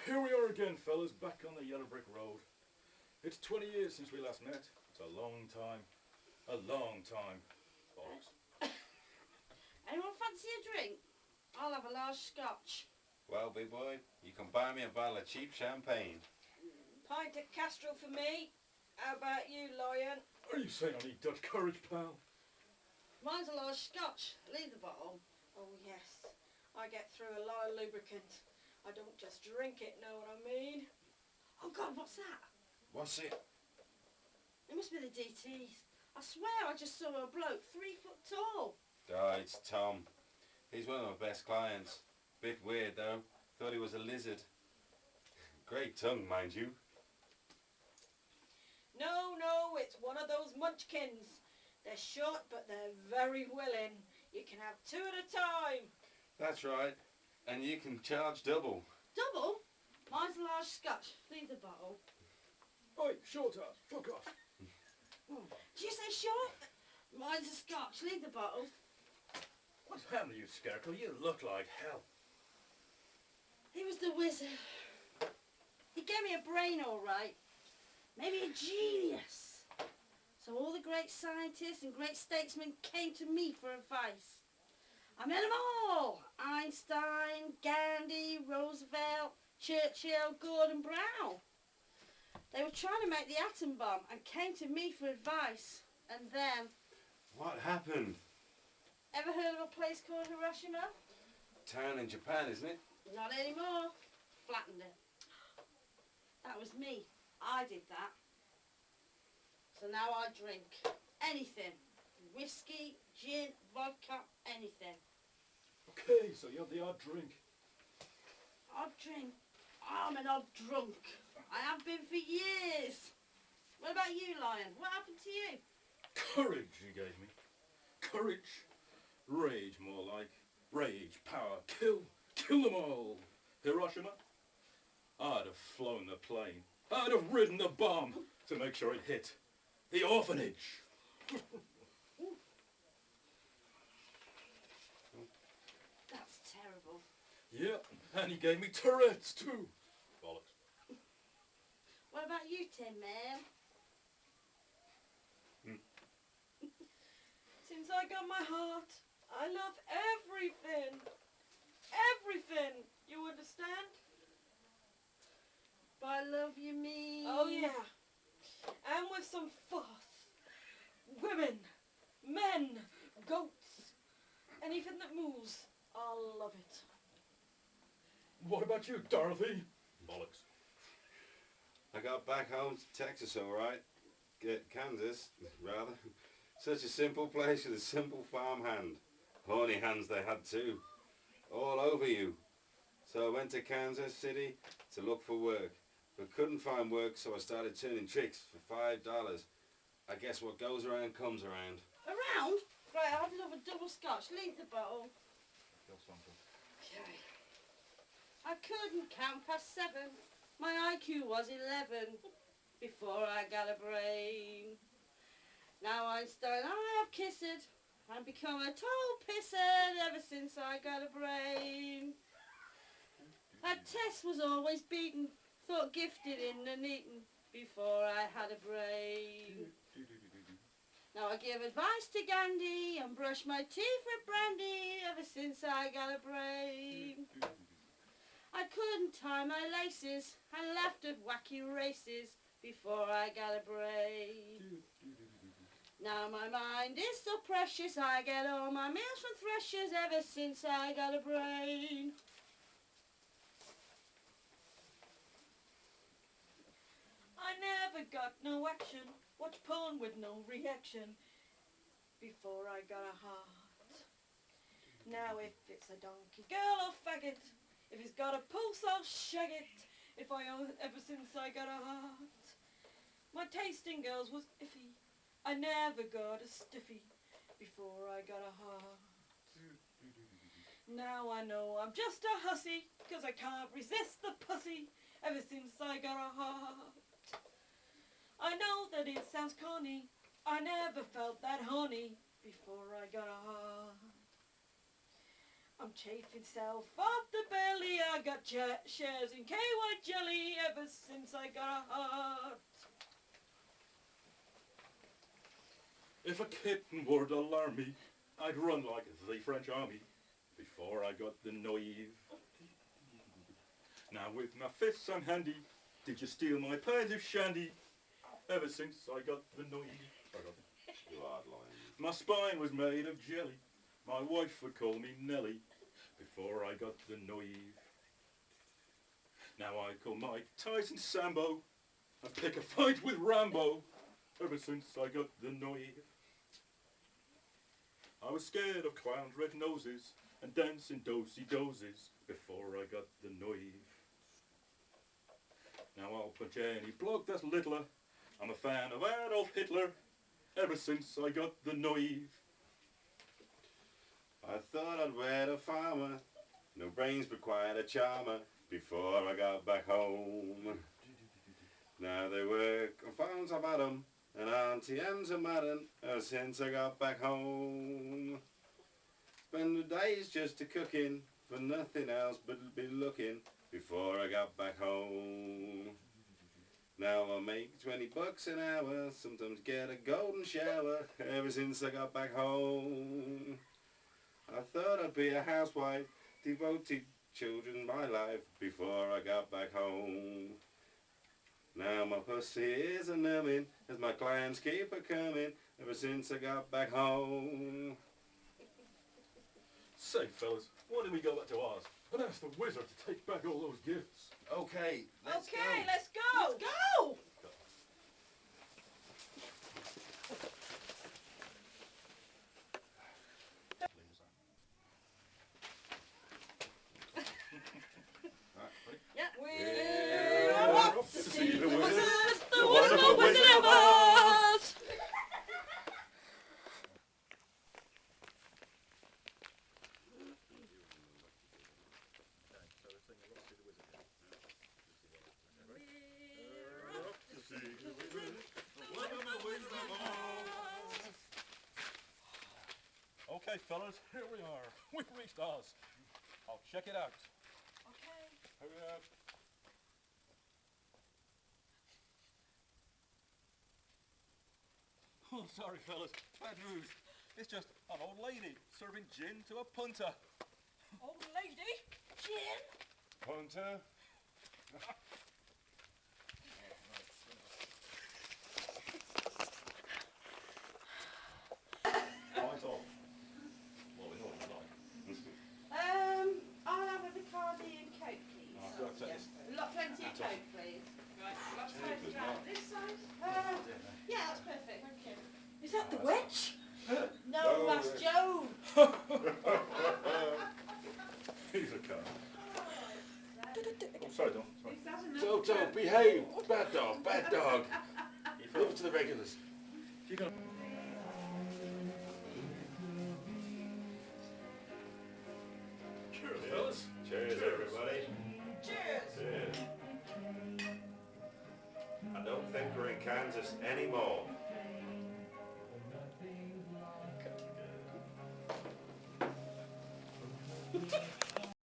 here we are again, fellas, back on the yellow brick road. It's 20 years since we last met. It's a long time. A long time. Bollocks. Anyone fancy a drink? I'll have a large scotch. Well, big boy, you can buy me a bottle of cheap champagne. Pint of Castrol for me. How about you, Lion? Are you saying I need Dutch courage, pal? Mine's a large scotch. Leave the bottle. Oh, yes. I get through a lot of lubricant. I don't just drink it, know what I mean? Oh God, what's that? What's it? It must be the DTs. I swear I just saw a bloke 3 foot tall. Oh, it's Tom. He's one of my best clients. Bit weird, though. Thought he was a lizard. Great tongue, mind you. No, it's one of those munchkins. They're short, but they're very willing. You can have 2 at a time. That's right. And you can charge double. Double? Mine's a large scotch. Leave the bottle. Oi, short ass, fuck off. Did you say short? Mine's a scotch. Leave the bottle. What's happened to you, Scarecrow? You look like hell. He was the wizard. He gave me a brain all right. Maybe a genius. So all the great scientists and great statesmen came to me for advice. I met them all. Einstein, Gandhi, Roosevelt, Churchill, Gordon Brown. They were trying to make the atom bomb and came to me for advice. And then... What happened? Ever heard of a place called Hiroshima? Town in Japan, isn't it? Not anymore. Flattened it. That was me. I did that. So now I drink anything. Whiskey, gin, vodka, anything. Okay, so you have the odd drink. Odd drink? I'm an odd drunk. I have been for years. What about you, Lion? What happened to you? Courage you gave me. Courage. Rage, more like. Rage, power, kill. Kill them all. Hiroshima? I'd have flown the plane. I'd have ridden the bomb to make sure it hit the orphanage. That's terrible. Yep, and he gave me Tourette's too. Bollocks. What about you, Tin Man? Since I got my heart, I love everything. Everything. You understand? By love you mean... Oh, yeah. And with some fuss. Women, men, goats, anything that moves, I'll love it. What about you, Dorothy? Bollocks. I got back home to Texas, all right. Kansas, rather. Such a simple place with a simple farmhand. Horny hands they had too. All over you. So I went to Kansas City to look for work. But couldn't find work, so I started turning tricks for $5. I guess what goes around comes around. Around? Right, I'd love a double scotch. Leave the bottle. Okay. I couldn't count past 7. My IQ was 11 before I got a brain. Now Einstein, I have kissed and become a total pisser ever since I got a brain. That test was always beaten, thought gifted in Nuneaton before I had a brain. Now I give advice to Gandhi and brush my teeth with brandy ever since I got a brain. I couldn't tie my laces and laughed at wacky races before I got a brain. Now my mind is so precious, I get all my meals from threshers ever since I got a brain. I never got no action, watch porn with no reaction, before I got a heart. Now if it's a donkey, girl or faggot, if he's got a pulse I'll shag it, ever since I got a heart. My taste in girls was iffy, I never got a stiffy, before I got a heart. Now I know I'm just a hussy, 'cause I can't resist the pussy, ever since I got a heart. I know that it sounds corny, I never felt that horny, before I got a heart. I'm chafing self off the belly. I got shares in KY jelly ever since I got a heart. If a kitten were to alarm me, I'd run like the French army before I got the naive. Now with my fists I'm handy. Did you steal my pies of shandy? Ever since I got the naive. You hard line. My spine was made of jelly. My wife would call me Nelly before I got the naive. Now I call Mike Tyson Sambo and pick a fight with Rambo ever since I got the naive. I was scared of clowns' red noses and dancing dosey-doses before I got the naive. Now I'll punch any bloke that's littler. I'm a fan of Adolf Hitler ever since I got the naive. I thought I'd wed a farmer, no brains but quite a charmer, before I got back home. Now they work on farms of Adam, and Auntie M's a madam, ever since I got back home. Spend the days just a cooking, for nothing else but be looking, before I got back home. Now I make $20 an hour, sometimes get a golden shower, ever since I got back home. I thought I'd be a housewife, devoted children my life, before I got back home. Now my pussy is a numbing, as my clients keep a coming, ever since I got back home. Say fellas, why don't we go back to ours and ask the wizard to take back all those gifts? Okay, let's Okay, go. let's go. Let's go! Yeah. We're Yeah. off to see the wizard, the wonderful wonderful Wizard Wizard of of Oz. Okay fellas, here we are. We've reached Oz. I'll check it out. Okay. Hurry up. Oh, sorry fellas, bad news. It's just an old lady serving gin to a punter. Old lady. Gin. Punter. Right on. Well, we know what it's like. I'll have a Bacardi and Coke, please. I've got Yeah. taste. Plenty of Coke, please. Right, let's try Cheers, it around this side. Yeah, that's perfect. Thank you. Is that the witch? No, that's Joan. He's a cunt. Oh, sorry, Don. Sorry. Toto, behave! Bad dog, bad dog. Leave it to the regulars. If you're gonna... Cheers, fellas. Cheers, everybody. Cheers. Cheers. I don't think we're in Kansas anymore.